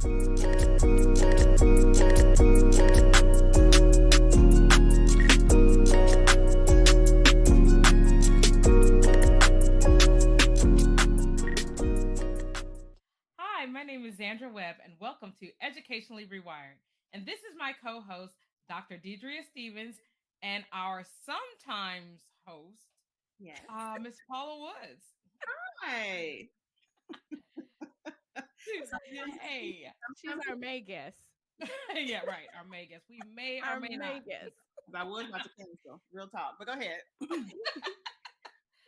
Hi, my name is Zandra Webb, and welcome to Educationally Rewired. And this is my co host, Dr. Deidrea Stevens, and our sometimes host, Yes. Miss Paula Woods. Hi. Yes, Today, She's our May guest. yeah, right, our May guest. We may or Our may May not. guest. I was about to cancel. Real talk. But go ahead.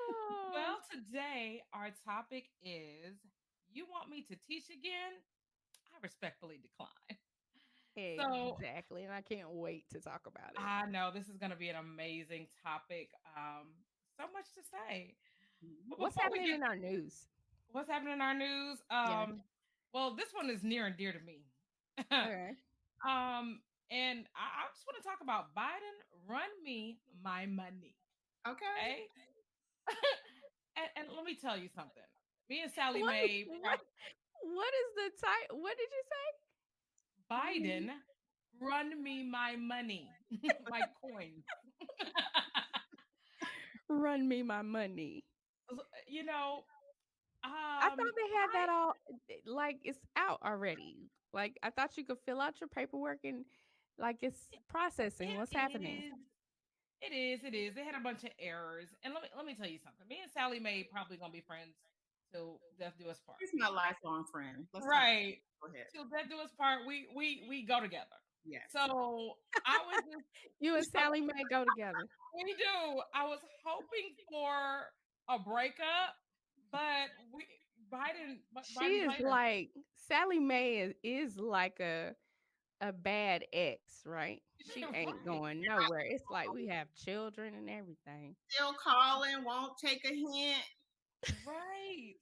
Oh, Well, today, our topic is You Want Me to Teach Again? I respectfully decline. So, exactly. And I can't wait to talk about it. I know this is going to be an amazing topic. So much to say. But What's before we happening get in our news? what's happening in our news, Yeah. well, this one is near and dear to me. Okay. And I just want to talk about Biden run me my money. Okay. Okay. And let me tell you something. Me and Sally What Mae, what what is the title? What did you Biden run me my money, my coins. say? Run me my money. you know, I thought they had I that all like it's out already. Like I thought you could fill out your paperwork and like it's processing. What's it happening? is. It is. They had a bunch of errors. And let me tell you something. Me and Sally Mae probably gonna be friends till death do us part. He's my lifelong friend. Let's talk. Right. Go ahead. Till death do us part, we go together. Yes. So I was You and just Sally Mae go together. we do. I was hoping for a breakup, but She Biden's is later. like Sally Mae is like a bad ex, right? She ain't Right. going nowhere. It's like we have children and everything. Still calling, won't take a hint. Right.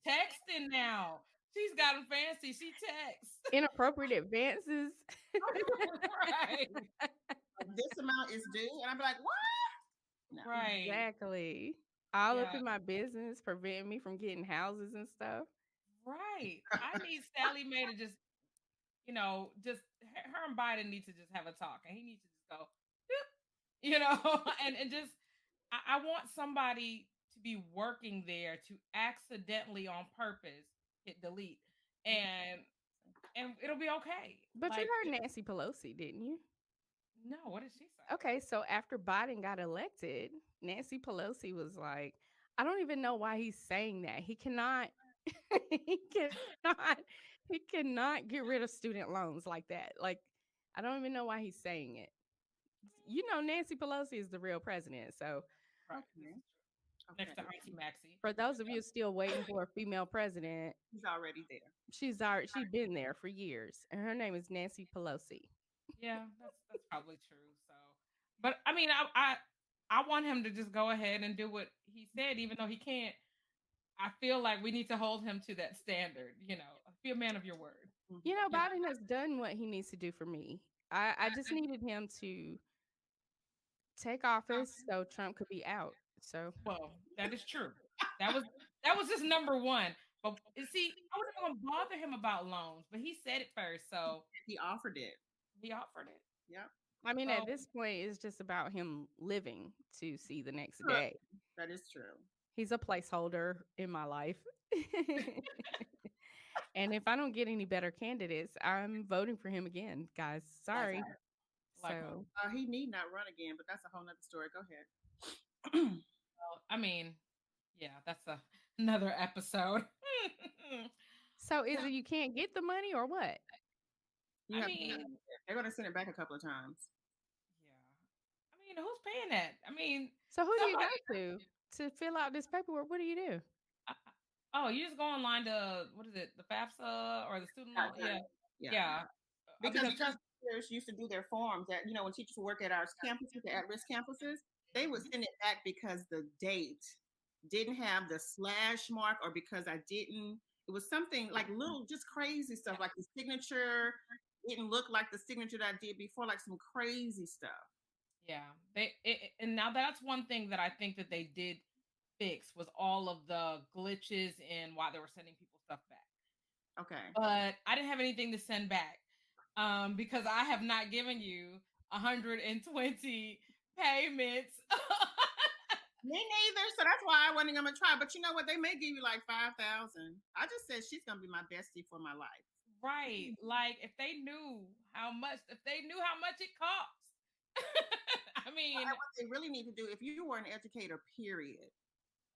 Texting now. She's gotten fancy. She texts. Inappropriate advances. Right. This amount is due. And I'd be like, what? No. Right. Exactly. All up Yeah. in my business, preventing me from getting houses and stuff. Right. I need Sally Mae to just, just her and Biden need to just have a talk, and he needs to just go, "Doop," and just I want somebody to be working there to accidentally on purpose hit delete, and it'll be okay. But you Like, heard Nancy Pelosi, didn't you? no, what did she say? Okay, so after Biden got elected, Nancy Pelosi was like, I don't even know why he's saying that. He cannot he cannot he cannot get rid of student loans like that. Like I don't even know why he's saying it. You know Nancy Pelosi is the real president. So Right. This Okay. is true. Okay. Next to Auntie Maxie. for those of you still waiting for a female president, He's already there. she's been there for years. And her name is Nancy Pelosi. Yeah, that's probably true. So, but I mean, I want him to just go ahead and do what he said, even though he can't. I feel like we need to hold him to that standard. Be a man of your word. You know, Mhm. You know, Biden has done what he needs to do for me. I just needed him to take office so Trump could be out. So well, that is true. That was that was just number one. But you see, I wasn't going to bother him about loans, but he said it first, so He offered it. he offered it. Yep. I mean, at So this point, it's just about him living to see the next True. day. That is true. He's a placeholder in my life. And if I don't get any better candidates, I'm voting for him again, guys. Sorry. Likewise. likewise. So, He need not run again, but that's a whole nother story. Go ahead. Well, I mean, yeah, that's another episode. so is it you can't get the money or what? You I have to. mean, They're going to send it back a couple of times. yeah. I mean, who's paying that? I mean, So who do you somebody. go to fill out this paperwork? What do you do? Oh, you just go online to what is it, the FAFSA or the student loan? Gotcha. Yeah, Yeah. yeah. Because Because trust. teachers used to do their forms that, when teachers work at our campuses, the at-risk campuses, they would send it back because the date didn't have the slash mark or because I didn't. It was something like little, just crazy stuff, like the signature didn't look like the signature that I did before, like some crazy stuff. Yeah, and now that's one thing that I think that they did fix was all of the glitches in why they were sending people stuff back. Okay. but I didn't have anything to send back because I have not given you 120 payments. Me neither. So that's why I wasn't gonna try. But you know what? They may give you like 5,000. I just said she's gonna be my bestie for my life. Right. Like if they knew how much it costs. I Well, mean, and what they really need to do, if you were an educator, period,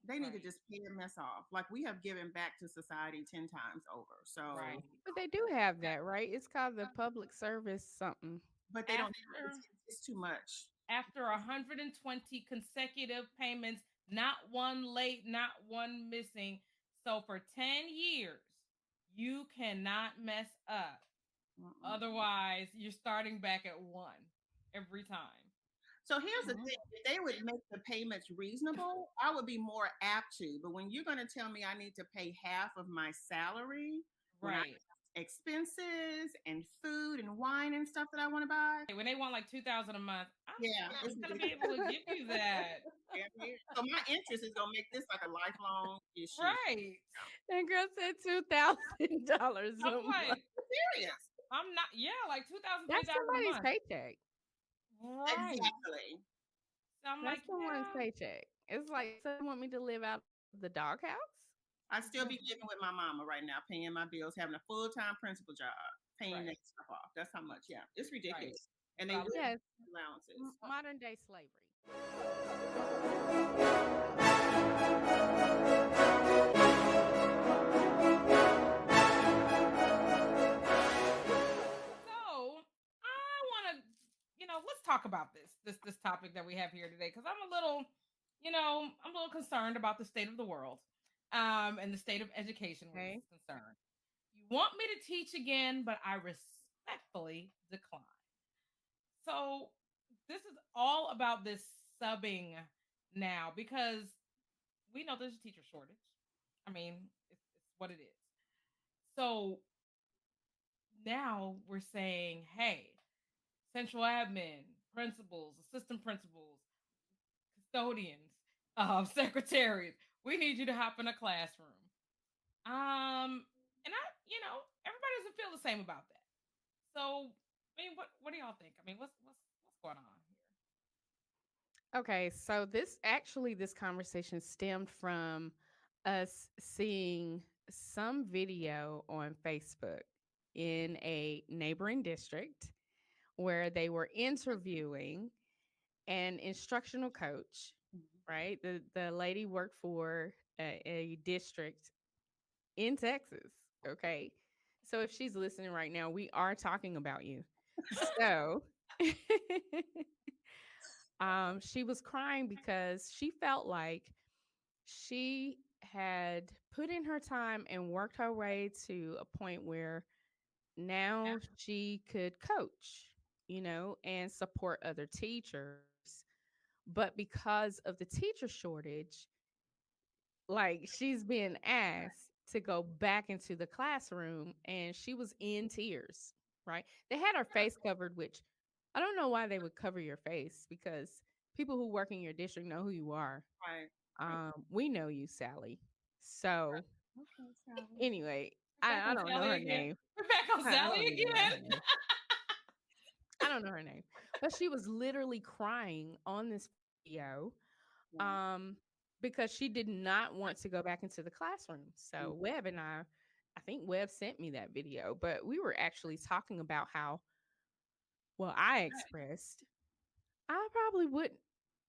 they need to right, just pay the mess off. Like we have given back to society 10 times over. So, right. But they do have that, right? It's called the public service something. but they don't. After It's too much. after 120 consecutive payments, not one late, not one missing. So for 10 years, you cannot mess up. Mm-mm. Otherwise, you're starting back at one every time. So here's the Mhm. thing: if they would make the payments reasonable, I would be more apt to. But when you're going to tell me I need to pay half of my salary when I Right. have expenses and food and wine and stuff that I want to buy, When they want like 2,000 a month, yeah, I'm it's not gonna be ridiculous. able to give you that. Yeah, yeah. So my interest is going to make this like a lifelong issue. Right. That girl said $2,000 I'm a month. like, Serious. I'm not, yeah, like 2,000, three That's thousand a somebody's month. paycheck. Right. Exactly. So I'm That's like, someone's yeah. paycheck. It's like someone want me to live out the doghouse. I still be living with my mama right now, paying my bills, having a full time principal job, paying that Right. stuff off. That's how much. Yeah, it's Right. ridiculous. And But they I will love Yes, give allowances. modern day slavery. so I wanna, let's talk about this topic that we have here today. Cause I'm a little concerned about the state of the world, and the state of education where this Okay. is concerned. You want me to teach again, but I respectfully decline. So this is all about this subbing now because we know there's a teacher shortage. I mean, it's what it is. So now we're saying, hey, central admin, principals, assistant principals, custodians, secretaries, we need you to hop in a classroom. And everybody doesn't feel the same about that. So, I mean, what do y'all think? I mean, what's going on here? Okay, so this conversation stemmed from us seeing some video on Facebook in a neighboring district where they were interviewing an instructional coach, Mhm. right? The lady worked for a district in Texas, okay? So if she's listening right now, we are talking about you. So she was crying because she felt like she had put in her time and worked her way to a point where now she could coach, and support other teachers. But because of the teacher shortage, like she's being asked to go back into the classroom and she was in tears, right? They had her face covered, which I don't know why they would cover your face because people who work in your district know who you are. Right. Right. We know you, Sally. So Okay, Sally. anyway, We're back I on don't know Sally her again. name. We're back on I Sally don't even know again. her name. I don't know her name, but she was literally crying on this video, Yeah. um, because she did not want to go back into the classroom. Mm. So Webb and I think Webb sent me that video, but we were actually talking about how, well, I expressed I probably wouldn't.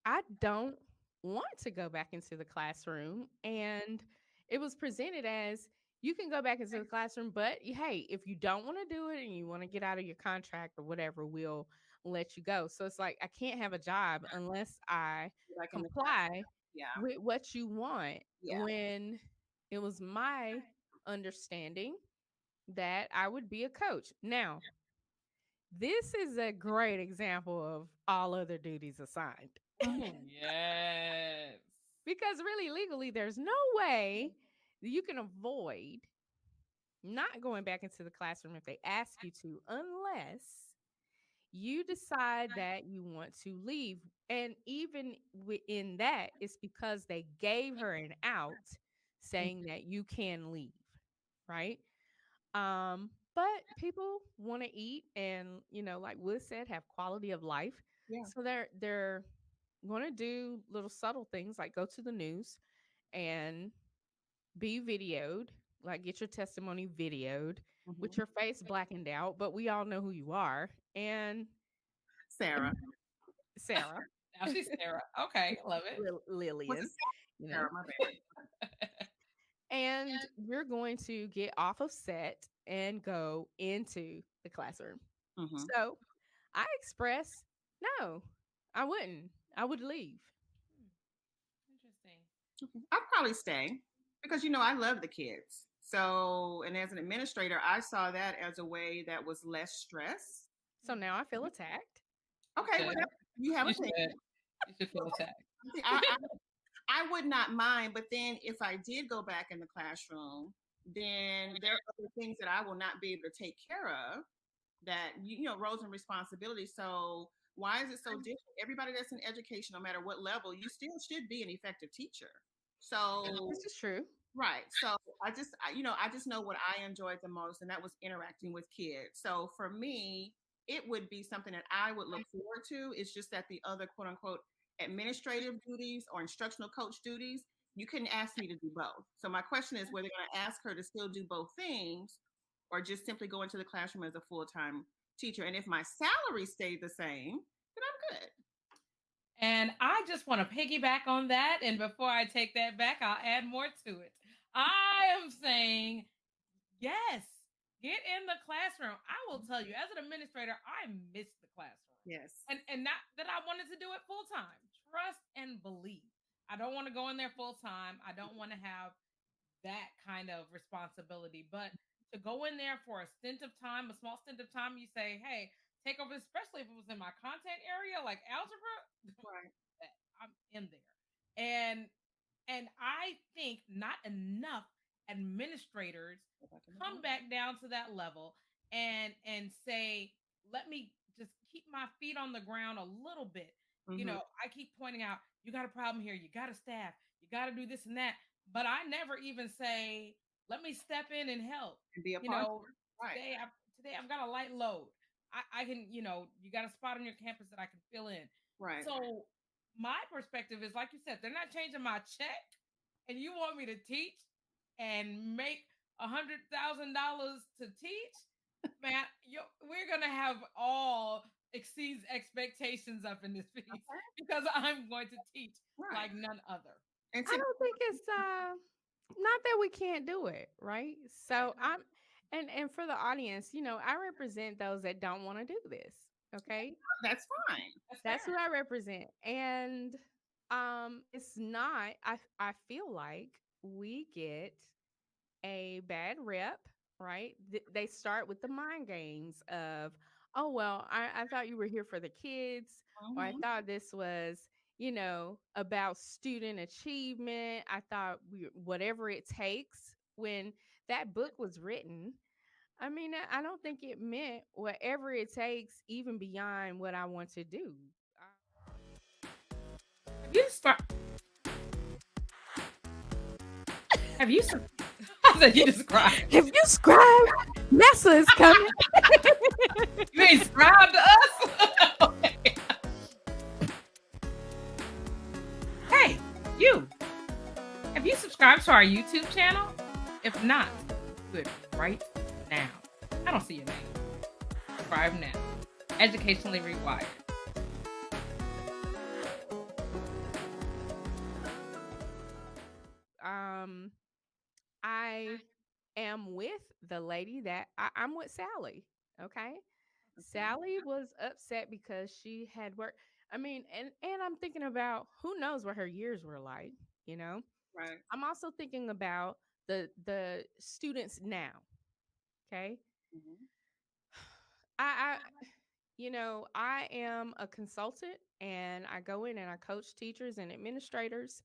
I don't want to go back into the classroom. And it was presented as you can go back into the classroom, but hey, if you don't want to do it and you want to get out of your contract or whatever, we'll let you go. So it's like I can't have a job unless I Like in the class. comply Yeah. with what you want, Yeah. when it was my understanding that I would be a coach. Now, this is a great example of all other duties assigned. Mhm. Yes. Because really, legally, there's no way that you can avoid not going back into the classroom if they ask you to, unless you decide that you want to leave. And even in that, it's because they gave her an out saying that you can leave, right? But people want to eat and, like Wood said, have quality of life. Yeah. So they're going to do little subtle things like go to the news and be videoed, like get your testimony videoed with Hmm. your face blackened out, but we all know who you are. And Sarah. Sarah, Now she's Sarah. Okay, love it. Was it Lillian, you know, Sarah? My bad. and you're going to get off of set and go into the classroom. Hmm. So I express, no, I wouldn't. I would leave. Hmm, interesting. I'd probably stay because I love the kids. So, and as an administrator, I saw that as a way that was less stress. So now I feel attacked. You Okay, should. whatever you have You a thing. should. You should feel attacked. I would not mind, but then if I did go back in the classroom, then there are other things that I will not be able to take care of that roles and responsibilities. So why is it so different? Everybody that's in education, no matter what level, you still should be an effective teacher. So This is true. right. So I just know what I enjoyed the most, and that was interacting with kids. So for me, it would be something that I would look forward to. It's just that the other quote unquote administrative duties or instructional coach duties, you couldn't ask me to do both. So my question is whether you're going to ask her to still do both things or just simply go into the classroom as a full-time teacher. And if my salary stayed the same, then I'm good. And I just want to piggyback on that. And before I take that back, I'll add more to it. I am saying, yes, get in the classroom. I will tell you, as an administrator, I miss the classroom. Yes. And not that I wanted to do it full time. Trust and believe. I don't want to go in there full time. I don't want to have that kind of responsibility. But to go in there for a stint of time, a small stint of time, you say, hey, take over, especially if it was in my content area like algebra, Right. I'm in there. And I think not enough administrators Go back in the come room. back down to that level and say, let me just keep my feet on the ground a little bit. Mm-hmm. I keep pointing out, you got a problem here, you got a staff, you got to do this and that. But I never even say, let me step in and help. And be a You part of know, it. Right. today I've got a light load. I can, you got a spot on your campus that I can fill in. Right. So my perspective is like you said, they're not changing my check, and you want me to teach and make $100,000 to teach, man. We're gonna have all exceeds expectations up in this piece Okay. because I'm going to teach Right. like none other. And I to don't think it's not that we can't do it, right? So I'm and for the audience, I represent those that don't want to do this. Okay? that's fine. That's That's who fair. I represent. And it's not I feel like we get a bad rep, right? They start with the mind games of, oh, well, I thought you were here for the kids, or I Mm-hmm. thought this was, about student achievement. I thought whatever it takes. When that book was written, I mean, I don't think it meant whatever it takes, even beyond what I want to do. Have you start? Have you? I said you described. If you scribe, NASA is coming. You ain't scribed to us. Hey, you. Have you subscribed to our YouTube channel? If not, do it right now. I don't see your name. Subscribe now. Educationally Rewired. I am with the lady that I'm with Sally. Okay. Sally was upset because she had work. I mean, and I'm thinking about who knows what her years were like, you know? Right. I'm also thinking about the students now. Okay. Mm-hmm. I I am a consultant and I go in and I coach teachers and administrators.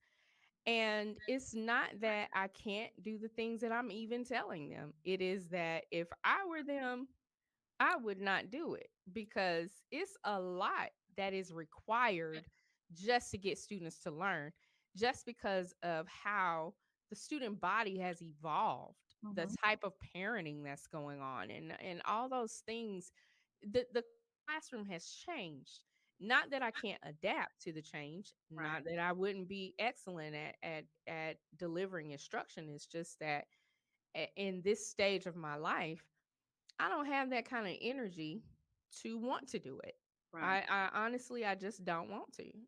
And it's not that I can't do the things that I'm even telling them. It is that if I were them, I would not do it because it's a lot that is required just to get students to learn, just because of how the student body has evolved. the Mhm. type of parenting that's going on, and all those things. The classroom has changed. Not that I can't adapt to the change, not Right. that I wouldn't be excellent at delivering instruction. It's just that in this stage of my life, I don't have that kind of energy to want to do it. Right. I honestly, I just don't want to. Did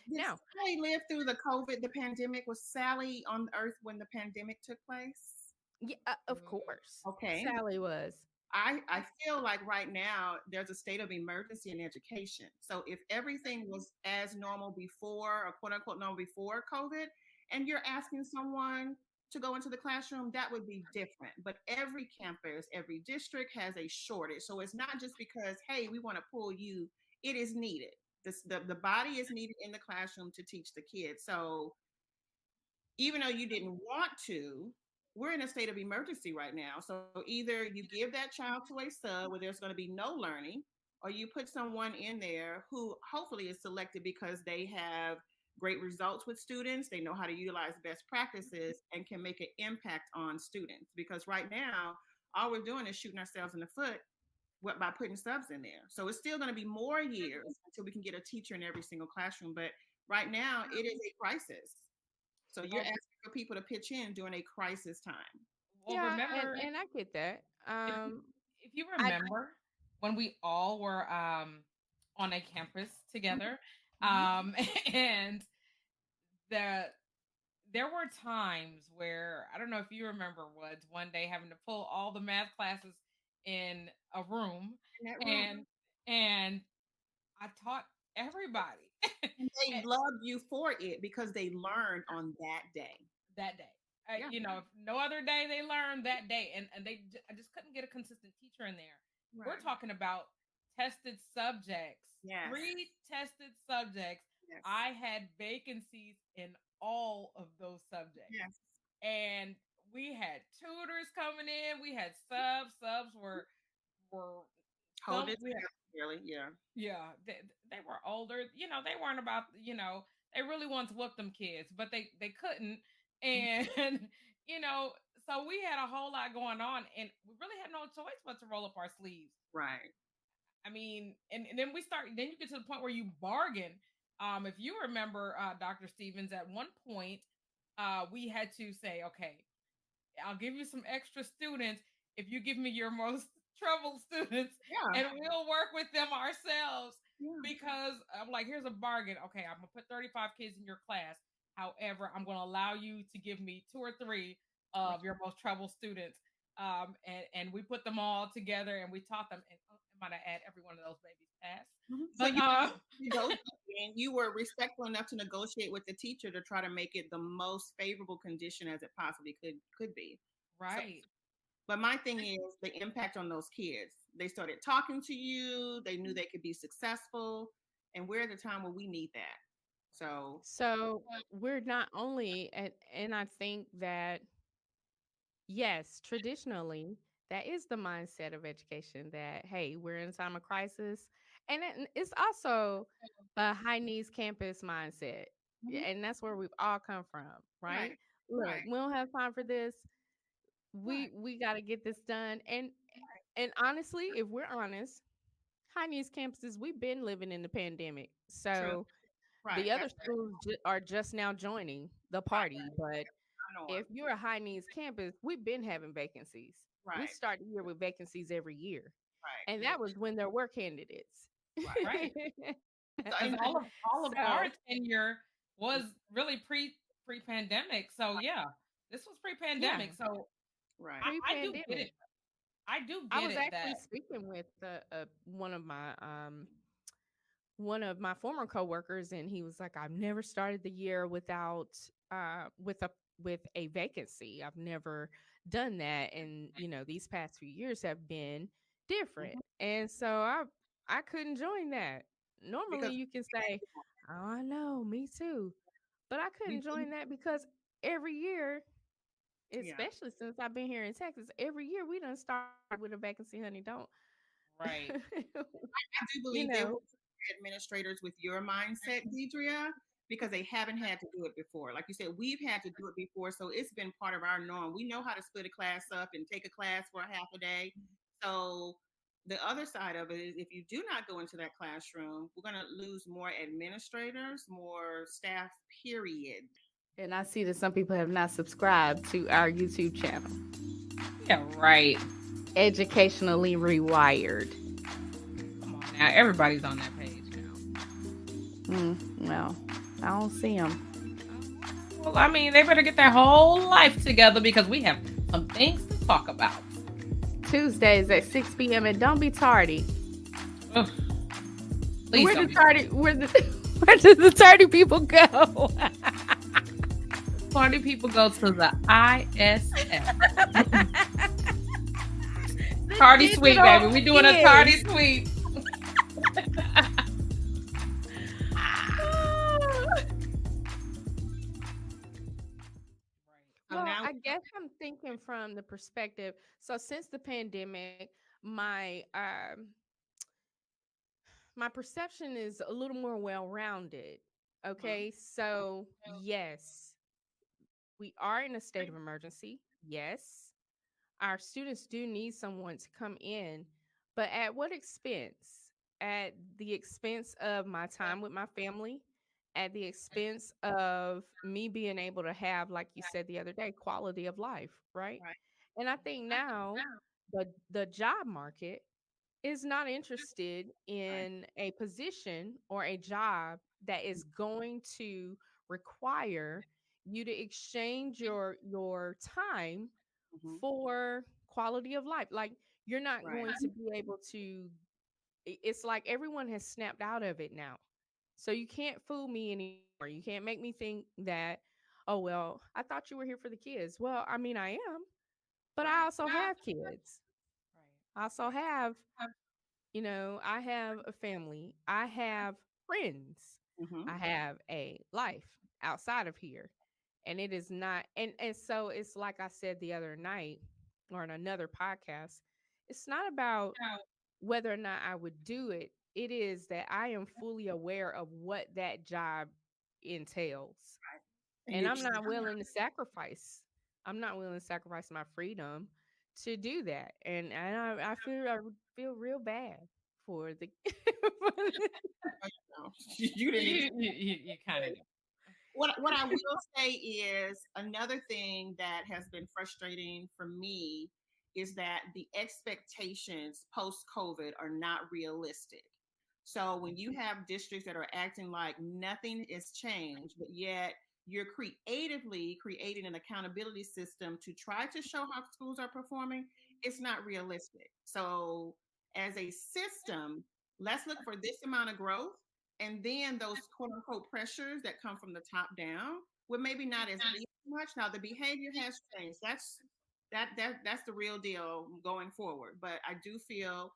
Now, Sally live through the COVID, the pandemic? Was Sally on Earth when the pandemic took place? yeah, of Mm, course, Okay. Sally was. I feel like right now there's a state of emergency in education. So if everything was as normal before, or quote unquote normal before COVID, and you're asking someone to go into the classroom, that would be different. But every campus, every district has a shortage. So it's not just because, hey, we want to pull you, it is needed. The body is needed in the classroom to teach the kids. So even though you didn't want to, we're in a state of emergency right now. So either you give that child to a sub where there's going to be no learning, or you put someone in there who hopefully is selected because they have great results with students, they know how to utilize best practices, and can make an impact on students. Because right now, all we're doing is shooting ourselves in the foot by putting subs in there. So it's still going to be more years until we can get a teacher in every single classroom. But right now, it is a crisis. So you're well, asking for people to pitch in during a crisis time. well, Yeah, and remember, and I get that. if if you I remember when we all were on a campus Mhm, together, mhm. and the there were times where I don't know if you remember Woods one day having to pull all the math classes in a room, In that room. and and I taught everybody And they and love you for it because they learned on that day. that day. Yeah. You know, if no other day they learned that day, and I just couldn't get a consistent teacher in there. We're Right. talking about tested subjects, Yes. 3 tested subjects. Yes. I had vacancies in all of those subjects, Yes. and we had tutors coming in. We had subs. Subs were Hold some. it We had, together, really. Yeah. yeah, they were older. You know, they weren't about. They really wanted to whoop them kids, but they couldn't. Mhm. And so we had a whole lot going on, and we really had no choice but to roll up our sleeves. Right. I mean, and then we start. Then you get to the point where you bargain. If you remember, Dr. Stevens, at one point, we had to say, okay, I'll give you some extra students if you give me your most troubled students, Yeah. and we'll work with them ourselves. Yeah. Because I'm like, here's a bargain. Okay, I'm gonna put 35 kids in your class. However, I'm gonna allow you to give me 2 or 3 Right. of your most troubled students. And we put them all together and we taught them. And I might add, every one of those babies passed. Mhm. So But you negotiating, you were respectful enough to negotiate with the teacher to try to make it the most favorable condition as it possibly could be. So right. but my thing is the impact on those kids. They started talking to you, they knew they could be successful, and we're at the time where we need that. So, So we're not only, and I think that yes, traditionally, that is the mindset of education that, hey, we're in a time of crisis. And it's also a high needs campus mindset. mhm, And that's where we've all come from, right? right, Look, right, we don't have time for this. right, We got to get this done. And right, honestly, if we're honest, high needs campuses, we've been living in the pandemic. true, So right, the other that's schools are just now joining the right, party, but I know if you're a high needs campus, we've been having vacancies. We right, start the year with vacancies every year. right, And that was when there were candidates. right. Right. So, Because and all of our So, tenure was really pre-pandemic. So yeah, this was yeah, pre-pandemic. So right, I do get pre-pandemic. it. I do I get was it that actually speaking with one of my former coworkers, and he was like, "I've never started the year without with a vacancy. I've never done that, and these past few years have been different." mhm, And so I couldn't join that. Normally, because you can say, "Oh, I know, me too," but I couldn't we didn't, join that because every year, yeah. especially since I've been here in Texas, every year we done started with a vacancy, honey. Don't right. I do you believe there know? will be administrators with your mindset, Deidria, because they haven't had to do it before. Like you said, we've had to do it before, so it's been part of our norm. We know how to split a class up and take a class for a half a day. So the other side of it is if you do not go into that classroom, we're going to lose more administrators, more staff, period. And I see that some people have not subscribed to our YouTube channel, Yeah, right. Educationally Rewired. Come on now. Everybody's on that page now. Well, I don't see them. Well, I mean, they better get their whole life together because we have some things to talk about. Tuesdays at 6 p.m. and don't be tardy. Ugh. Please Where don't the be tardy? Where did the tardy people go? party people go to the ISF. Tardy sweet, baby. We doing a tardy sweet. So Well, now, I guess I'm thinking from the perspective. So since the pandemic, my my perception is a little more well-rounded. mhm, Okay, so yes, we are in a state of emergency. Yes, our students do need someone to come in, but at what expense? At the expense of my time with my family, at the expense of me being able to have, like you said the other day, quality of life, right? right, And I think now the job market is not interested right, in a position or a job that is going to require you to exchange your time mhm, for quality of life. Like you're not right, going to be able to it's like everyone has snapped out of it now. So you can't fool me anymore. You can't make me think that, oh well, I thought you were here for the kids. Well, I mean I am, but I right, also have kids. I also right, have, I have a family. I have friends. mhm, I have a life outside of here. And it is not and so it's like I said the other night or in another podcast, it's not about whether or not I would do it. It is that I am fully aware of what that job entails. right. And And you, I'm not willing to sacrifice. I'm not willing to sacrifice my freedom to do that. And I feel real bad for the you didn't even. You kind of do. What I will say is another thing that has been frustrating for me is that the expectations post COVID are not realistic. So when you have districts that are acting like nothing is changed, but yet you're creatively creating an accountability system to try to show how schools are performing, it's not realistic. So as a system, let's look for this amount of growth, and then those quote unquote pressures that come from the top down would maybe not as be much. Now the behavior has changed. That's the real deal going forward. But I do feel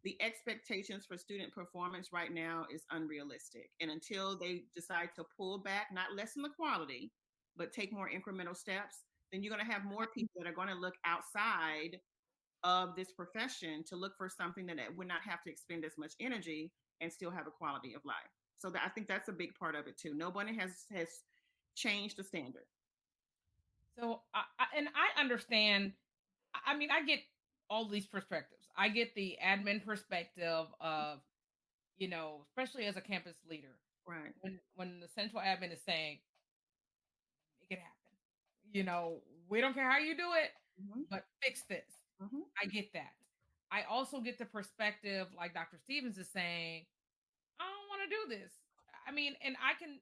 the expectations for student performance right now is unrealistic. And until they decide to pull back, not lessen the quality, but take more incremental steps, then you're going to have more people that are going to look outside of this profession to look for something that would not have to expend as much energy and still have a quality of life. So I think that's a big part of it too. Nobody has changed the standard. So, and I understand. I mean, I get all these perspectives. I get the admin perspective of, especially as a campus leader, Right. when the central admin is saying, make it happen. You know, we don't care how you do it, Mm-hmm. but fix this. Mm-hmm. I get that. I also get the perspective, like Dr. Stevens is saying, I don't want to do this. I mean, and I can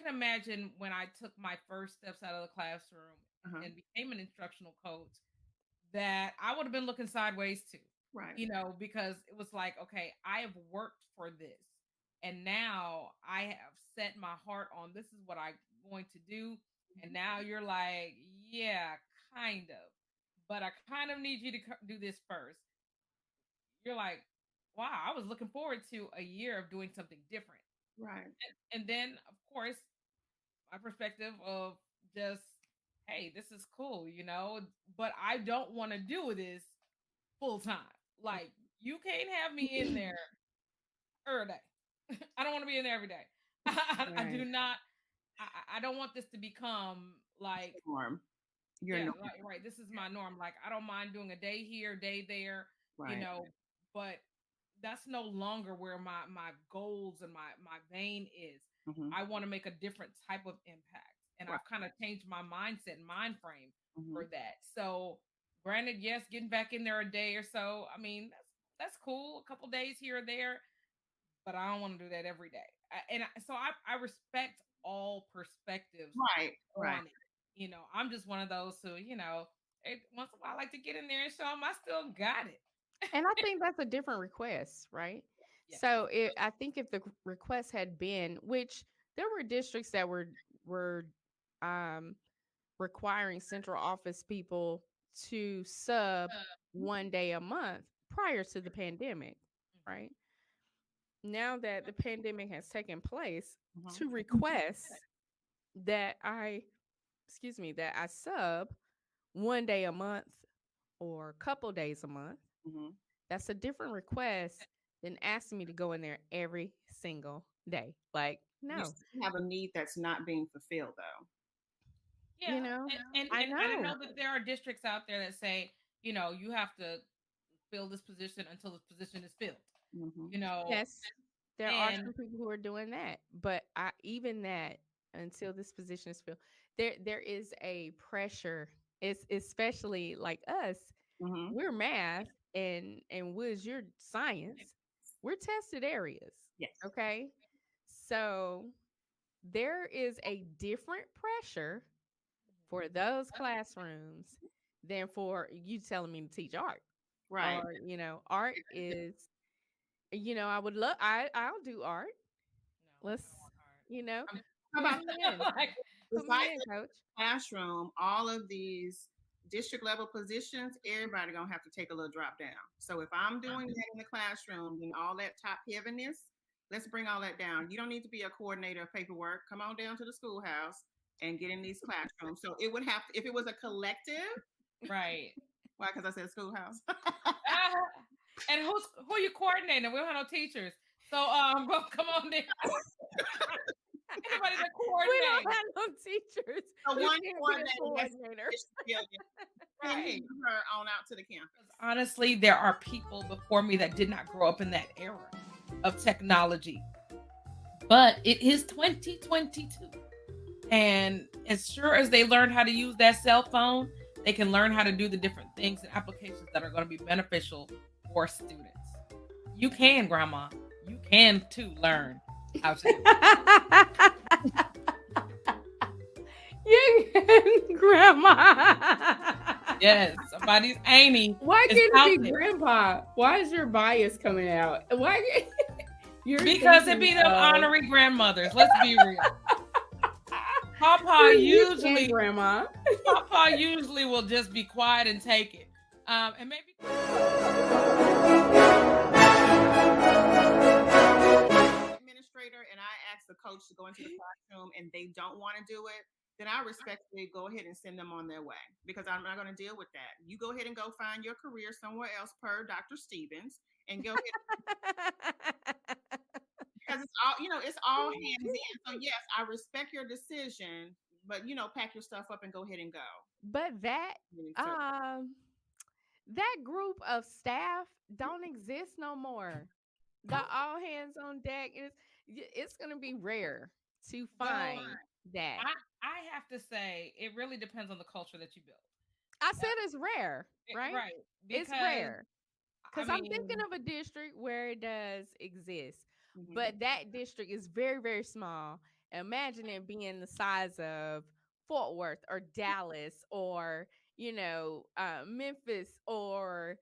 imagine when I took my first steps out of the classroom Uh-huh. and became an instructional coach that I would have been looking sideways too, Right. because it was like, okay, I have worked for this. And now I have set my heart on this is what I'm going to do. And now you're like, yeah, kind of. But I kind of need you to do this first. You're like, wow, I was looking forward to a year of doing something different. Right. And then, of course, my perspective of just, hey, this is cool, but I don't want to do this full time. Like, you can't have me in there every day. I don't want to be in there every day. I Right. do not. I don't want this to become like, Norm. You're yeah, norm. right. This is my norm. Like, I don't mind doing a day here, day there, you Right. know, but that's no longer where my goals and my vein is. Mm-hmm. I want to make a different type of impact, and Right. I've kind of changed my mindset and mind frame Mm-hmm. for that. So, granted, yes, getting back in there a day or so. I mean, that's cool. A couple days here or there, but I don't want to do that every day. So I respect all perspectives Right. Right. on it. I'm just one of those who, once in a while I like to get in there and show them I still got it. And I think that's a different request, right? Yes. So I think if the request had been, which there were districts that were um, requiring central office people to sub 1 day a month prior to the pandemic, right? Now that the pandemic has taken place, Mm-hmm. to request that I sub 1 day a month or a couple days a month, Mm-hmm. that's a different request than asking me to go in there every single day. Like, You no, still have a need that's not being fulfilled, though. Yeah, you know, I and I know. know that there are districts out there that say, you have to fill this position until this position is filled. Mm-hmm. You know, Yes, there are and some people who are doing that, but even that until this position is filled, there is a pressure. It's especially like us. Mm-hmm. We're math and Wiz, you're science. We're tested areas. Yes. Okay, so there is a different pressure for those classrooms than for you telling me to teach art. Right. Or, art is, I would love I'll do art. no, Let's, I don't want art. you know, How put about me in. Like, Put me besides in, coach. classroom, all of these district level positions, everybody gonna have to take a little drop down. So if I'm doing that in the classroom, then all that top heaviness, let's bring all that down. You don't need to be a coordinator of paperwork. Come on down to the schoolhouse and get in these classrooms. So it would have to, if it was a collective, right. why? Because I said schoolhouse. And who you coordinating? We don't have no teachers. So come on in. Anybody that We coordinate. don't have no teachers. So You one can't be a coordinator that's coordinator. send Right. him or her on out to the campus. Honestly, there are people before me that did not grow up in that era of technology. But it is 2022. And as sure as they learn how to use that cell phone, they can learn how to do the different things and applications that are going to be beneficial for students. You can, Grandma. You can too learn how to do it. You can, grandma. Yes, somebody's Amy Why is can't out it be there. grandpa? Why is your bias coming out? Why can't you're Because it be thinking them of honorary grandmothers. Let's be real. Papa you can, usually grandma. Papa usually will just be quiet and take it. And maybe Administrator and I ask the coach to go into the classroom and they don't want to do it, then I respectfully go ahead and send them on their way because I'm not going to deal with that. You go ahead and go find your career somewhere else per Dr. Stevens and go ahead because it's all, it's all hands in. So yes, I respect your decision, but pack your stuff up and go ahead and go. But So that group of staff don't exist no more. The all hands on deck it's going to be rare to well, find that. I have to say it really depends on the culture that you build. I said it's rare, right? Right. It's Because rare. I Because I'm thinking mean, of a district where it does exist, mhm. but that district is very, very small. Imagine it being the size of Fort Worth or Dallas or, Memphis or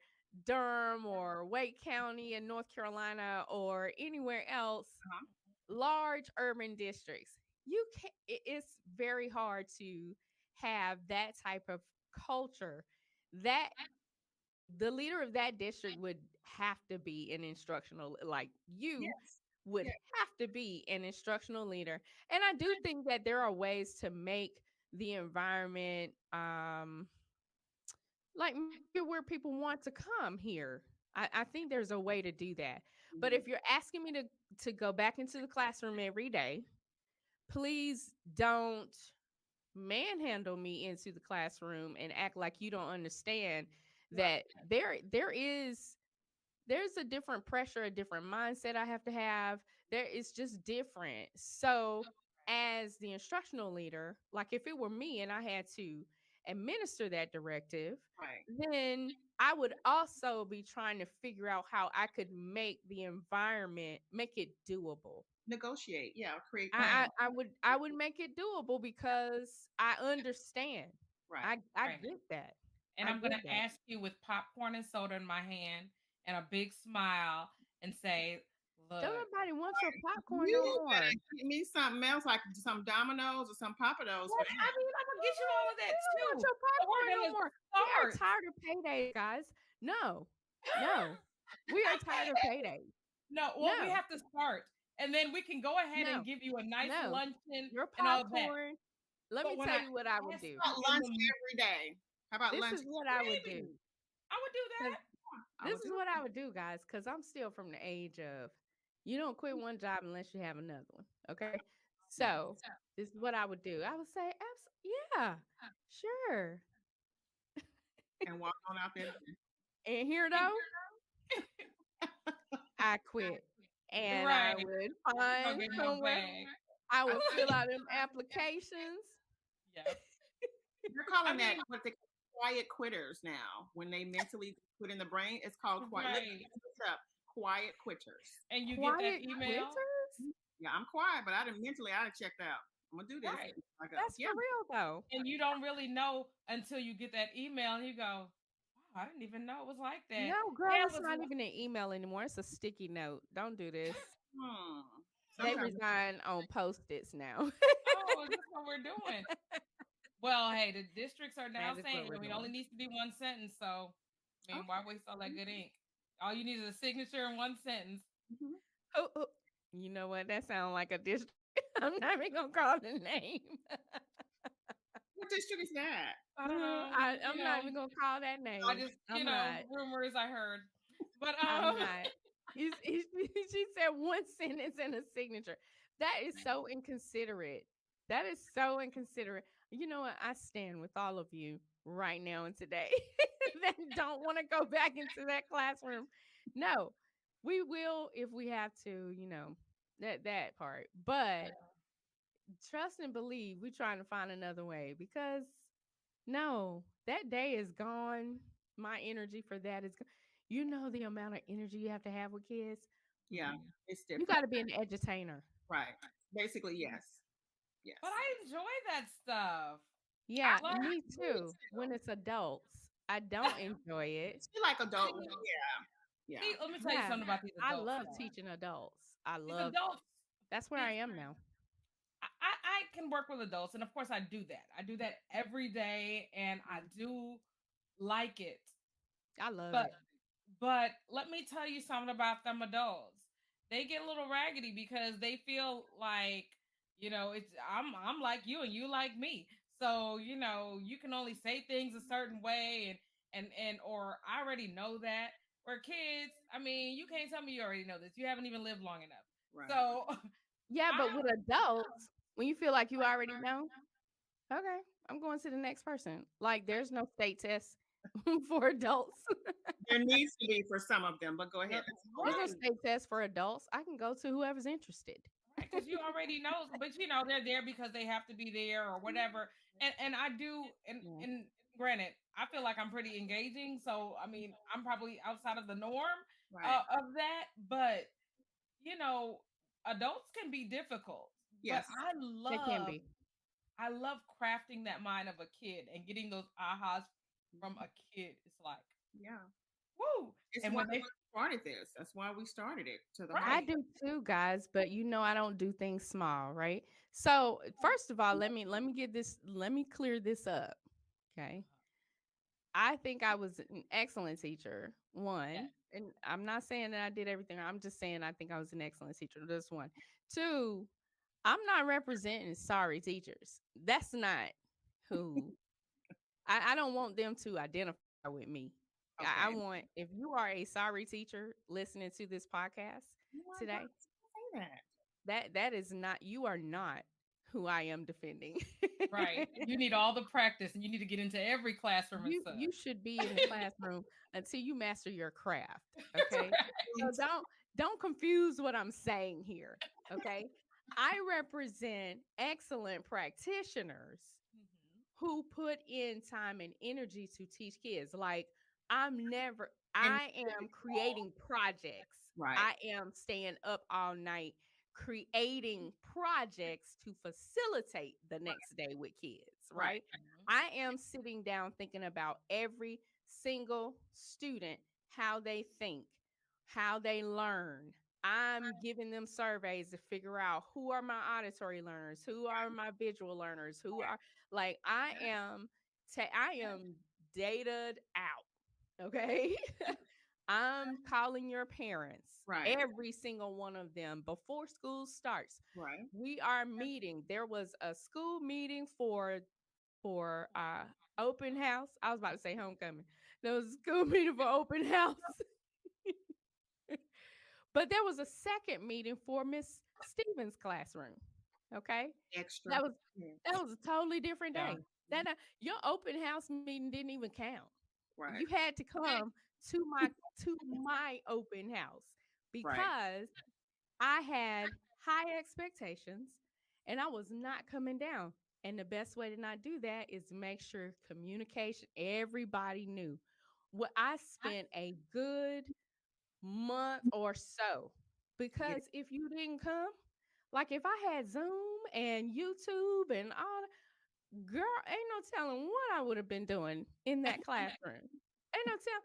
Durham or Wake County in North Carolina or anywhere else, Uh-huh. large urban districts. It's very hard to have that type of culture. That the leader of that district would have to be an instructional, like you Yes. would Yes. have to be an instructional leader. And I do think that there are ways to make the environment like make it where people want to come here. I think there's a way to do that. But Mhm. if you're asking me to go back into the classroom every day, please don't manhandle me into the classroom and act like you don't understand Right. that there's a different pressure, a different mindset I have to have. There is just different. So, as the instructional leader, like if it were me and I had to administer that directive, Right. then I would also be trying to figure out how I could make the environment make it doable. Negotiate. Yeah. Create I, plans. I I would I would make it doable because I understand. Right. I Right. get that. And I I'm gonna get that. ask you with popcorn and soda in my hand and a big smile and say, Don't "Look, nobody want your popcorn no You more. better get me something else, like some Dominoes or some Papados for what? I that. mean, I'm gonna get you all of We that don't want too, your but we're popcorn no gonna more. We are start." tired of paydays, guys. No, no. We are tired of paydays. No, well, we No, have to start, and then we can go ahead and no, give you a nice no. luncheon Your and all that. popcorn. Let But me when tell I you what I would ask do. How you about in lunch the every day? How about This lunch? is what I would do. maybe I would do Because that. I this would is do what it. I would do, guys. Because I'm still from the age of you don't quit one job unless you have another one. Okay. Right. So this is what I would do. I would say, yeah, sure. And walk on out there. And here And though, I quit. And I right, would go find get my somewhere. bag. I I would feel fill out them applications. yep. They're I calling that mean, what they call quiet quitters now. When they mentally quit in the brain, it's called quiet. Look right, this up. Quiet quitters. and you get that Quiet email, quitters? Yeah, I'm quiet, but I didn't mentally. I done checked out. I'm gonna do this. right, I go. That's Yeah. for real though. and you don't really know until you get that email, and you go, "Wow, I didn't even know it was like that." No, girl, Yeah, it it's was. not even an email anymore. It's a sticky note. Don't do this. Hmm. They Sometimes. resign on post-its now. Oh, is this what we're doing? Well, hey, the districts are now That is what saying we're it only doing. needs to be one sentence. So, I mean, why Okay. waste all that good ink? All you need is a signature in one sentence. Mhm. Oh, oh. You know what? That sounds like a district. I'm not even gonna call the name. What district is that? I don't know. You I'm not know, even gonna call that I name. just, I'm not. rumors I heard. But I'm not. She said one sentence and a signature. That is so inconsiderate. That is so inconsiderate. You know what? I stand with all of you right now and today that don't want to go back into that classroom. No, we will if we have to, that part. But trust and believe we're trying to find another way because no, that day is gone. My energy for that is you know the amount of energy you have to have with kids. Yeah, Mm-mm. it's You different. got to be an edutainer. Right. Basically, yes. Yes. but I enjoy that stuff. Yeah, Like, me too. When it's adults, I don't enjoy it. She like adult. see, Yeah. Yeah. see, let me tell you Yeah, something about these I adults. love Though. teaching adults. I These love adults, that's where I these am now. I can work with adults, and of course I do that. I do that every day, and I do like it. I love But it. let me tell you something about them adults. They get a little raggedy because they feel like, it's I'm like you and you like me. So, you can only say things a certain way and or I already know that. Where kids, I mean, you can't tell me you already know this. You haven't even lived long enough. Right. So, Yeah, I but with adults, when you feel like you already know, okay, I'm going to the next person. Like there's no state test for adults. There needs to be for some of them, but go ahead. There's no right. state test for adults. I can go to whoever's interested. Right, because you already know, but they're there because they have to be there or whatever. And I do, Yeah. and granted, I feel like I'm pretty engaging, so I mean, I'm probably outside of the norm Right. of that, but you know, adults can be difficult. But Yes. They can be. I love crafting that mind of a kid and getting those ahas from a kid. It's like, Yeah. woo! It's And why when they we started this. That's why we started it to the whole. I right, do too, guys, but I don't do things small, right? So, first of all, let me clear this up. Okay. I think I was an excellent teacher. yeah, One, and I'm not saying that I did everything. I'm just saying I think I was an excellent teacher. That's one. Two, I'm not representing sorry teachers. That's not who I don't want them to identify with me. I Okay. want, if you are a sorry teacher listening to this podcast Oh my God, today, say that. that is not, you are not who I am defending. Right. You need all the practice and you need to get into every classroom and You such. should be in the classroom until you master your craft. Okay. So Right. don't confuse what I'm saying here. Okay. I represent excellent practitioners Mhm. who put in time and energy to teach kids. Like, And I am creating projects. right, I am staying up all night creating projects to facilitate the next day with kids, right, right? I am sitting down thinking about every single student, how they think, how they learn. I'm giving them surveys to figure out who are my auditory learners, who are my visual learners, who are, like, I am dataed out. Okay. I'm calling your parents, right, every single one of them, before school starts. right. We are meeting. There was a school meeting for open house. I was about to say homecoming. There was a school meeting for open house. But there was a second meeting for Miss Stevens' classroom. Okay. Extra. That was that Yes. was a totally different Yeah. day. Your open house meeting didn't even count. You Right, had to come to my open house right. because I had high expectations and I was not coming down. And the best way to not do that is to make sure communication, everybody knew. Well, I spent a good month or so Yeah, because if you didn't come, like if I had Zoom and YouTube and all, girl, ain't no telling what I would have been doing in that classroom. Ain't no tell,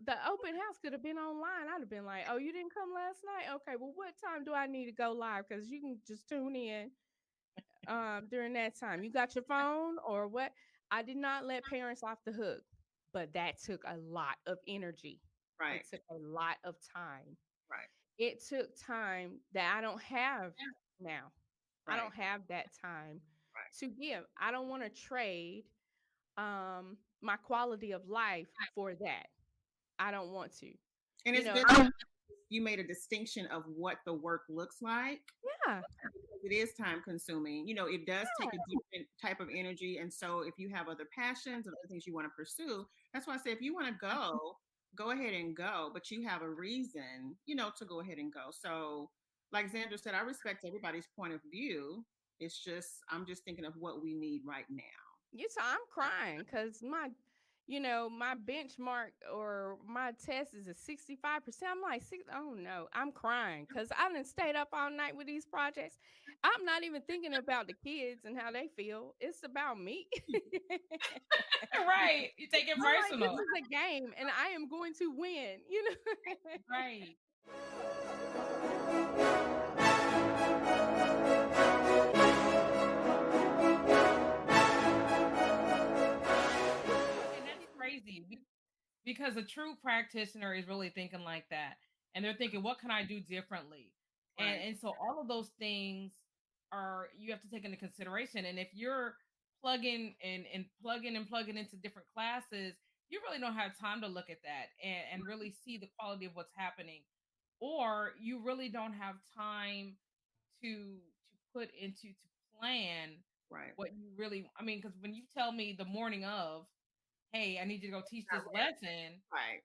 the open house could have been online. I'd have been like, "Oh, you didn't come last night? Okay, well, what time do I need to go live? Because you can just tune in during that time. You got your phone or what?" I did not let parents off the hook, but that took a lot of energy. right, It took a lot of time. right, It took time that I don't have now. I right, don't have that time right. to give. I don't want to trade my quality of life for that. I don't want to. And You it's know, good you made a distinction of what the work looks like. yeah. It is time consuming. It does take a different type of energy. And so if you have other passions and other things you want to pursue, that's why I say if you want to go ahead and go, but you have a reason, to go ahead and go. So like Xander said, I respect everybody's point of view. I'm just thinking of what we need right now. I'm crying because my benchmark or my test is a 65%. I'm like, oh no, I'm crying because I done stayed up all night with these projects. I'm not even thinking about the kids and how they feel. It's about me. Right. You take it I'm like, this personal. is a game and I am going to win. Right. And that's crazy because a true practitioner is really thinking like that. And they're thinking, what can I do differently? And Right. and so all of those things are you have to take into consideration. And if you're plugging into different classes, you really don't have time to look at that and really see the quality of what's happening. Or you really don't have time to put into to plan Right. what you really I mean, because when you tell me the morning of, hey, I need you to go teach this lesson, Right.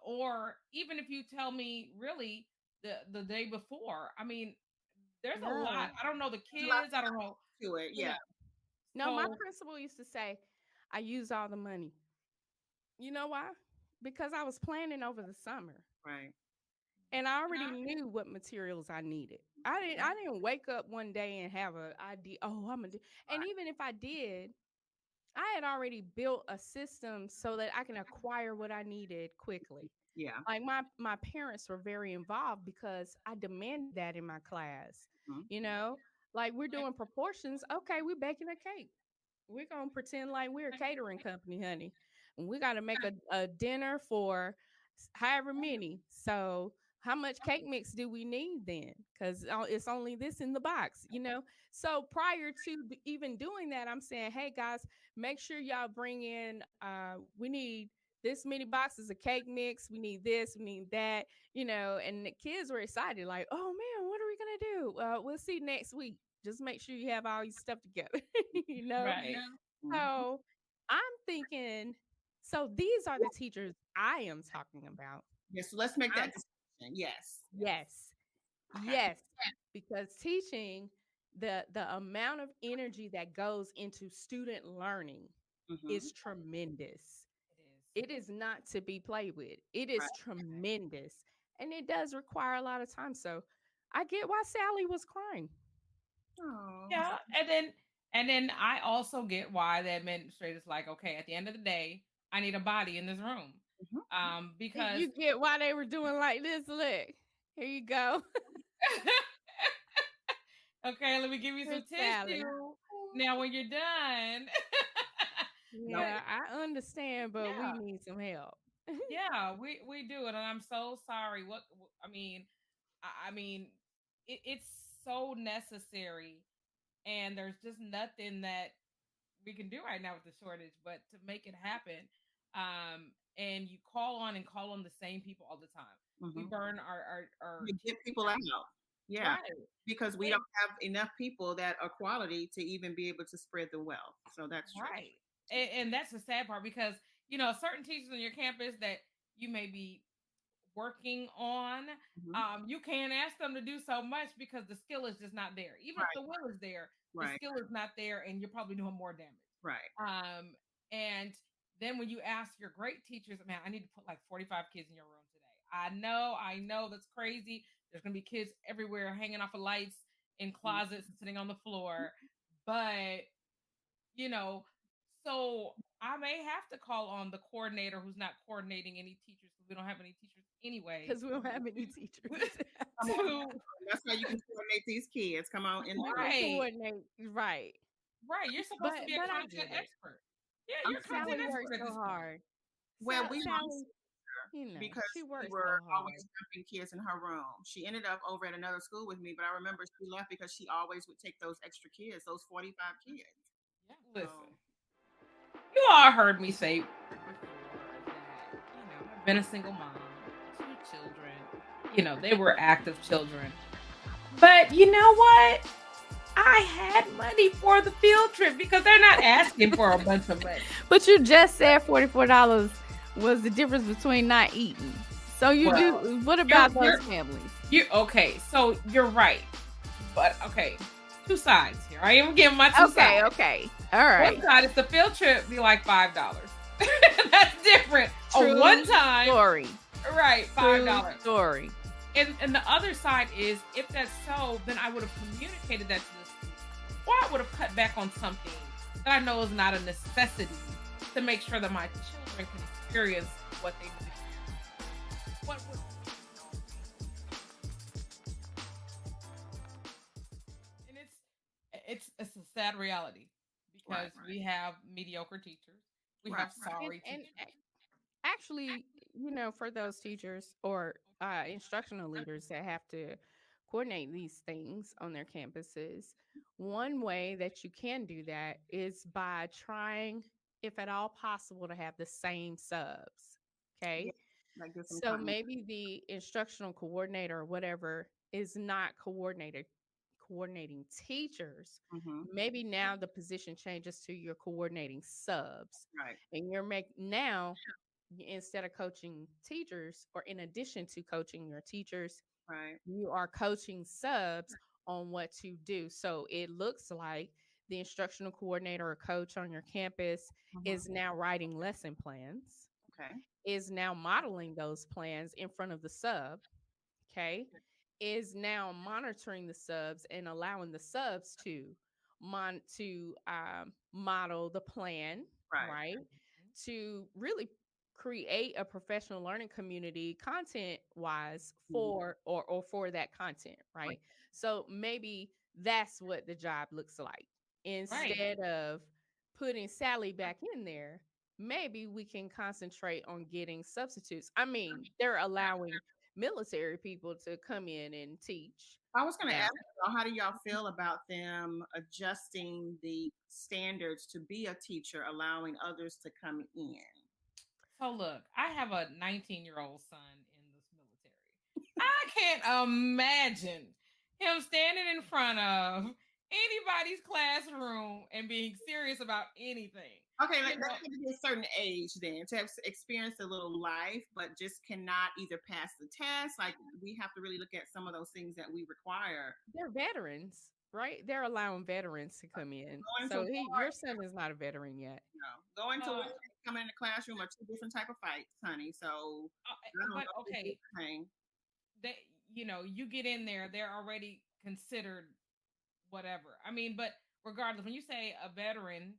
or even if you tell me really the day before, I mean, there's a lot. No, I don't know the There's a lot kids, I don't know, to it. you Yeah. know. no, my So principal used to say, I use all the money. You know why? Because I was planning over the summer. Right. And I already knew what materials I needed. I didn't wake up one day and have a idea, oh, I'm gonna do. And even if I did, I had already built a system so that I can acquire what I needed quickly. Yeah. Like my parents were very involved because I demanded that in my class. Mhm. You know, like we're doing proportions. Okay, we're baking a cake. We're gonna pretend like we're a catering company, honey. And we gotta make a dinner for however many. So how much cake mix do we need then? Because it's only this in the box. So prior to even doing that, I'm saying, hey guys, make sure y'all bring in. We need this many boxes of cake mix. We need this, we need that, and the kids were excited, like, oh man, what are we gonna do? We'll see next week. Just make sure you have all your stuff together, you know? Right. Mhm. So I'm thinking, so these are the teachers I am talking about. Yes, so let's make I'm that distinction. Yes. Yes. Okay. Yes, because teaching, the amount of energy that goes into student learning Hmm. is tremendous. It is. It is not to be played with. It Right. is tremendous. And it does require a lot of time. So I get why Sally was crying. Oh. Yeah, and then I also get why the administrator's like, okay, at the end of the day, I need a body in this room. Mhm. And Because you get why they were doing like this. Look, here you go. okay, let me give you some Here's Sally. tissue. Now when you're done. No. but Yeah, I understand, but we yeah, need some help. yeah, we do it, and I'm so sorry. I mean, I mean, it's so necessary, and there's just nothing that we can do right now with the shortage, but to make it happen, and you call on the same people all the time. We Hmm. burn our You get teachers people out. out. Yeah. Right. Because we And don't have enough people that are quality to even be able to spread the wealth. So that's true. right. And that's the sad part because certain teachers on your campus that you may be working on, Hmm. you can't ask them to do so much because the skill is just not there. Even if Right. the will is there, the Right. skill is not there, and you're probably doing more damage. Right. And then when you ask your great teachers, man, I need to put like 45 kids in your room today. I know that's crazy. There's gonna be kids everywhere hanging off of lights in closets and sitting on the floor. But you know, so I may have to call on the coordinator who's not coordinating any teachers because we don't have any teachers anyway. Because we don't have any teachers. Come on. To That's how you can coordinate these kids. Come on in the You room. can right, coordinate, right. right. You're supposed to But be a but I content get it. expert. Yeah, I'm you're a content Sally sorry. works expert at so this point. hard. Well, we lost Sally, her because she we works were so hard. always dumping kids in her room. She ended up over at another school with me, but I remember she left because she always would take those extra kids, those 45 kids. Yeah, So, listen. You all heard me say before that, I've been a single mom, two children, they were active children. But you know what? I had money for the field trip because they're not asking for a bunch of money. But you just said $44 was the difference between not eating. So you Well, do. What you're about those you're families? you okay, so you're right. But okay, two sides here. I am giving my two Okay, sides. okay, all One right. side is the field trip be like $5. That's different. A one True time, story. right, True $5. story. And the other side is if that's so, then I would have communicated that to the student. Or I would have cut back on something that I know is not a necessity to make sure that my children can experience what they need to experience. What would and it's a sad reality right, because we have mediocre teachers. We right, have right. sorry And teachers. actually, for those teachers or instructional leaders that have to coordinate these things on their campuses, one way that you can do that is by trying, if at all possible, to have the same subs. Yeah, Okay. that gives them So time. maybe the instructional coordinator or whatever is not coordinating teachers. Hmm. Maybe now the position changes to you're coordinating subs, Right, and you're make now instead of coaching teachers, or in addition to coaching your teachers, right. you are coaching subs on what to do. So it looks like the instructional coordinator or coach on your campus Hmm. is now writing lesson plans, Okay. is now modeling those plans in front of the sub, okay, is now monitoring the subs and allowing the subs to model the plan, Right. right, to really create a professional learning community content wise Hmm. for that content, Right. right? So maybe that's what the job looks like. Right. Instead of putting Sally back in there, maybe we can concentrate on getting substitutes. I mean, they're allowing military people to come in and teach I was going to now. ask y'all, how do y'all feel about them adjusting the standards to be a teacher, allowing others to come in? So look, I have a 19-year-old son in this military. I can't imagine him standing in front of anybody's classroom and being serious about anything. Okay, You like know, that's going to be a certain age then to have experienced a little life, but just cannot either pass the test. Like we have to really look at some of those things that we require. They're veterans, right? They're allowing veterans to come in. Going to So war, your son is not a veteran yet. going to war, uh, and coming in the classroom are two different type of fights, honey. So I don't but know if okay, it's the same. they, you get in there, they're already considered whatever. I mean, but regardless, when you say a veteran,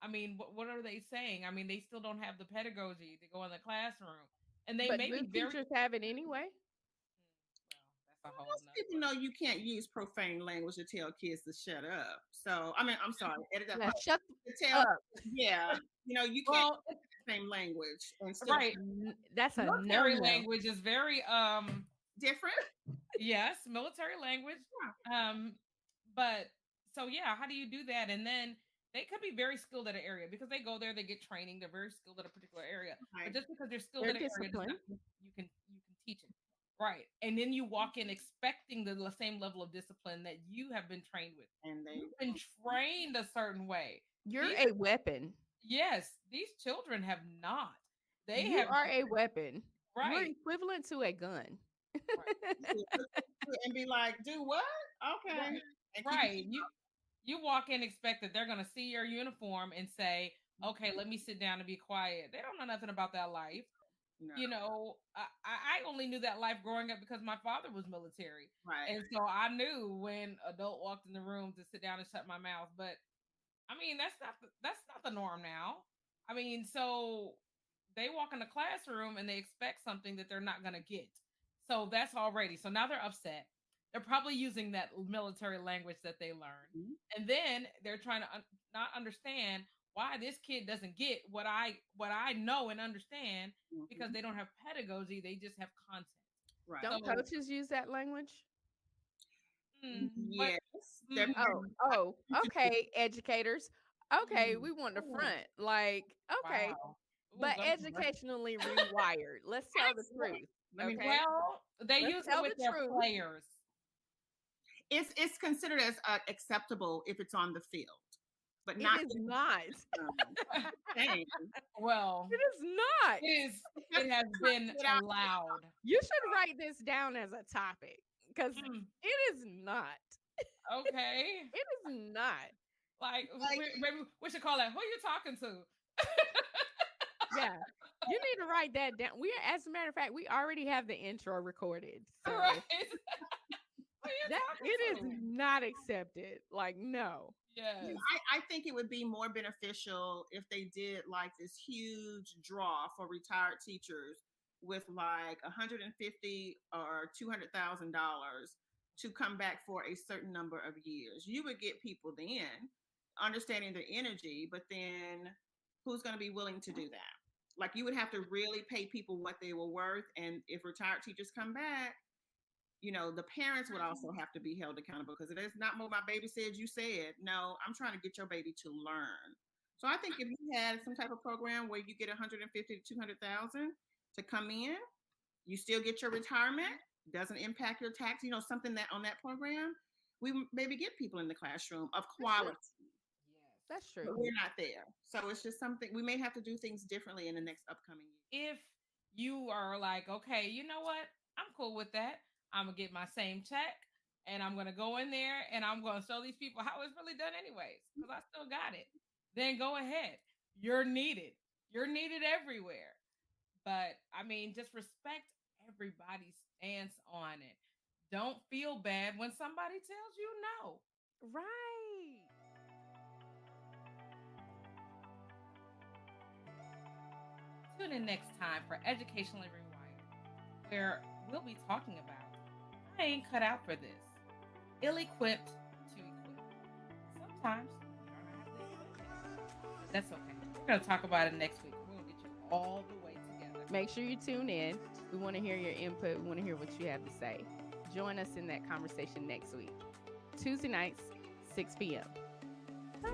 I mean, what are they saying? I mean, they still don't have the pedagogy to go in the classroom, and they But may do be very. teachers have it anyway? Well, that's a whole Most nother. people know you can't use profane language to tell kids to shut up. So I mean, I'm sorry, edit that Now part. shut To tell, up. yeah, you can't Well, use the same language and still right. That's a Military no-no. language is very different. yes, military language. Um, but so yeah, how do you do that? And then they could be very skilled at an area because they go there, they get training, they're very skilled at a particular area. But Right. just because they're skilled They're at an area does not disciplined. mean you can teach it. Right. And then you walk in expecting the same level of discipline that you have been trained with. And they You've been trained a certain way. You're These a weapon. yes, these children have not. They You have are a weapon. You're right. equivalent to a gun. and be like, do what? Okay. Right. And keep Right. You walk in expect that they're gonna see your uniform and say, okay, let me sit down and be quiet. They don't know nothing about that life. no, I only knew that life growing up because my father was military. right. And so I knew when adult walked in the room to sit down and shut my mouth. But I mean, that's not the norm now. I mean, so they walk in the classroom and they expect something that they're not going to get. So that's already. So now they're upset. They're probably using that military language that they learned. Mhm. And then they're trying to not understand why this kid doesn't get what I know and understand because Mhm. they don't have pedagogy, they just have content. Right. Don't So, coaches use that language? but Yes. They're mhm, Oh, okay, educators. Okay, mm, we want the ooh, front. Like, okay, wow. Ooh, but go somewhere. educationally rewired. Let's tell the truth. Let me Okay, Well, they let's use it tell with the their truth. players. it's considered as acceptable if it's on the field, but It not is in not. the game. Well, It is not. it is. It has been Get out. allowed. You should write this down as a topic because Mm, it is not. okay. It is not. Like Like, maybe we should call it. Who you talking to? Yeah. You need to write that down. As a matter of fact, we already have the intro recorded. So Right. Who you that talking it is to? not accepted. Like, no. Yes. I think it would be more beneficial if they did like this huge draw for retired teachers with like 150 or $200,000 to come back for a certain number of years. You would get people then understanding their energy, but then who's going to be willing to do that? Like you would have to really pay people what they were worth, and if retired teachers come back, the parents would also have to be held accountable because it is not what my baby said, you said. No, I'm trying to get your baby to learn. So I think if you had some type of program where you get 150 to 200,000 to come in, you still get your retirement, doesn't impact your tax, something that on that program, we maybe get people in the classroom of quality. That's But true. we're not there. So it's just something we may have to do things differently in the next upcoming year. If you are like, okay, you know what? I'm cool with that. I'm gonna get my same check and I'm gonna go in there and I'm gonna show these people how it's really done anyways, because I still got it. Then go ahead. You're needed. You're needed everywhere. But I mean, just respect everybody's stance on it. Don't feel bad when somebody tells you no. Right. Tune in next time for Educationally Rewired, where we'll be talking about I ain't cut out for this. Ill equipped to equip. Sometimes you don't have the equipment. But that's okay. We're going to talk about it next week. We're going to get you all the way together. Make sure you tune in. We want to hear your input. We want to hear what you have to say. Join us in that conversation next week. Tuesday nights, 6 p.m. Bye.